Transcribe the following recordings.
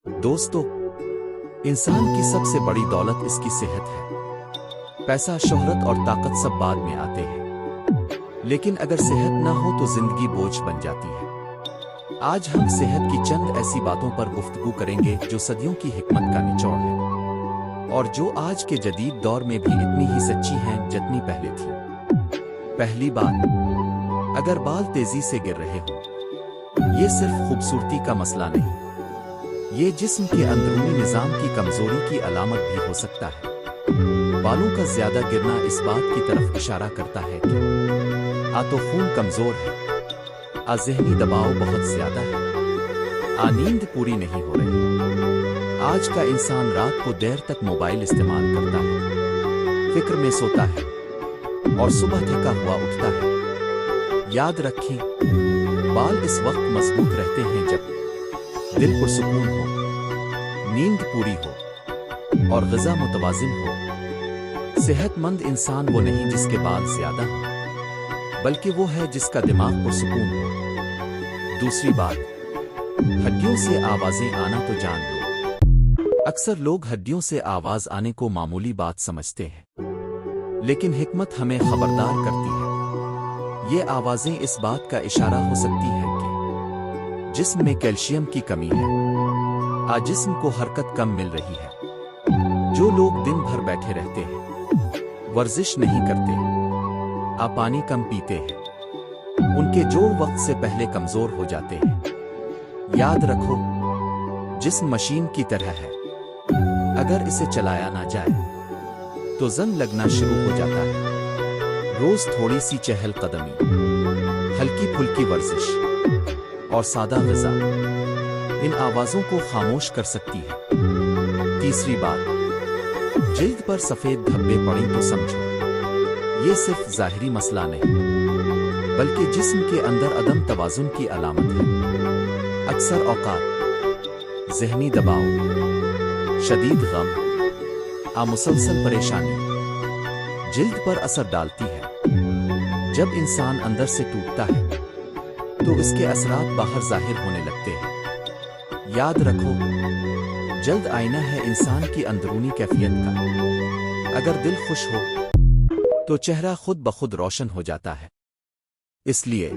दोस्तों, इंसान की सबसे बड़ी दौलत इसकी सेहत है। पैसा, शोहरत और ताकत सब बाद में आते हैं, लेकिन अगर सेहत ना हो तो जिंदगी बोझ बन जाती है। आज हम सेहत की चंद ऐसी बातों पर गुफ्तगू करेंगे जो सदियों की हिकमत का निचोड़ है और जो आज के जदीद दौर में भी इतनी ही सच्ची हैं जितनी पहले थी। पहली बात, अगर बाल तेजी से गिर रहे हो, ये सिर्फ खूबसूरती का मसला नहीं, ये जिस्म के अंदरूनी निजाम की कमजोरी की अलामत भी हो सकता है। बालों का ज्यादा गिरना इस बात की तरफ इशारा करता है कि आ तो खून कमजोर है, आ ज़हनी दबाव बहुत ज्यादा है, आ नींद पूरी नहीं हो रही। आज का इंसान रात को देर तक मोबाइल इस्तेमाल करता है, फिक्र में सोता है और सुबह थका हुआ उठता है। याद रखें, बाल इस वक्त मजबूत रहते हैं जब दिल पुरसुकून हो, नींद पूरी हो और ग़िज़ा मुतवाज़िन हो। सेहतमंद इंसान वो नहीं जिसके बाल ज्यादा हो, बल्कि वो है जिसका दिमाग पुरसुकून हो। दूसरी बात, हड्डियों से आवाजें आना तो जान लो। अक्सर लोग हड्डियों से आवाज आने को मामूली बात समझते हैं, लेकिन हिकमत हमें खबरदार करती है। ये आवाजें इस बात का इशारा हो सकती हैं कि जिस्म में कैल्शियम की कमी है, आज जिस्म को हरकत कम मिल रही है। जो लोग दिन भर बैठे रहते हैं, वर्जिश नहीं करते, पानी कम पीते हैं, उनके जोड़ वक्त से पहले कमजोर हो जाते हैं। याद रखो, जिस्म मशीन की तरह है, अगर इसे चलाया ना जाए तो जंग लगना शुरू हो जाता है। रोज थोड़ी सी चहलकदमी, हल्की फुल्की वर्जिश और सादा ग़िज़ा इन आवाज़ों को खामोश कर सकती है। तीसरी बात, जिल्द पर सफ़ेद धब्बे पड़े तो समझो, ये सिर्फ ज़ाहिरी मसला नहीं, बल्कि जिस्म के अंदर अदम तवाज़ुन की अलामत है। अक्सर औक़ात ज़हनी दबाव, शदीद गम, मुसलसल परेशानी जिल्द पर असर डालती है। जब इंसान अंदर से टूटता है तो इसके असरात बाहर जाहिर होने लगते हैं। याद रखो, जल्द आईना है इंसान की अंदरूनी कैफियत का। अगर दिल खुश हो तो चेहरा खुद ब खुद रोशन हो जाता है। इसलिए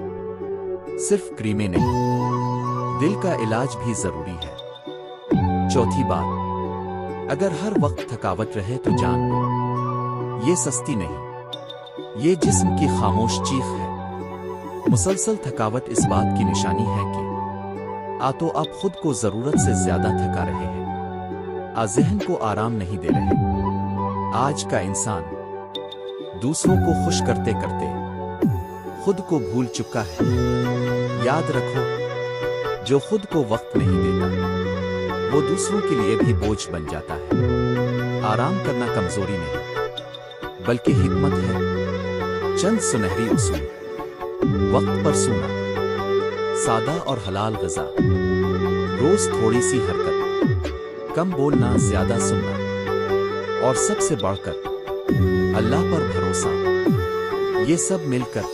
सिर्फ क्रीमें नहीं, दिल का इलाज भी जरूरी है। चौथी बात, अगर हर वक्त थकावट रहे तो जान लो, ये सस्ती नहीं, ये जिस्म की खामोश चीख है। मुसलसल थकावट इस बात की निशानी है कि तो आप खुद को जरूरत से ज्यादा थका रहे हैं, ज़हन को आराम नहीं दे रहे। आज का इंसान दूसरों को खुश करते करते खुद को भूल चुका है। याद रखो, जो खुद को वक्त नहीं देता वो दूसरों के लिए भी बोझ बन जाता है। आराम करना कमजोरी नहीं, बल्कि हिकमत है। चंद सुनहरी उसूल: वक्त पर सोना, सादा और हलाल ग़िज़ा, रोज थोड़ी सी हरकत, कम बोलना ज्यादा सुनना और सबसे बढ़कर अल्लाह पर भरोसा। ये सब मिलकर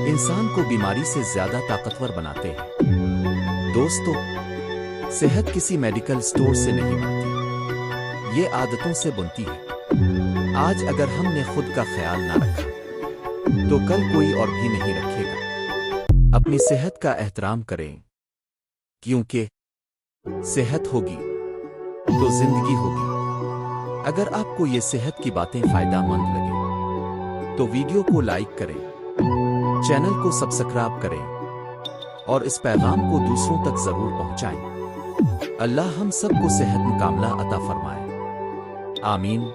इंसान को बीमारी से ज्यादा ताकतवर बनाते हैं। दोस्तों, सेहत किसी मेडिकल स्टोर से नहीं बनती, ये आदतों से बनती है। आज अगर हमने खुद का ख्याल ना रखा तो कल कोई और भी नहीं रखेगा। अपनी सेहत का एहतराम करें, क्योंकि सेहत होगी तो जिंदगी होगी। अगर आपको ये सेहत की बातें फायदेमंद लगे तो वीडियो को लाइक करें, चैनल को सब्सक्राइब करें और इस पैगाम को दूसरों तक जरूर पहुंचाएं। अल्लाह हम सबको सेहत कामला अता फरमाए। आमीन।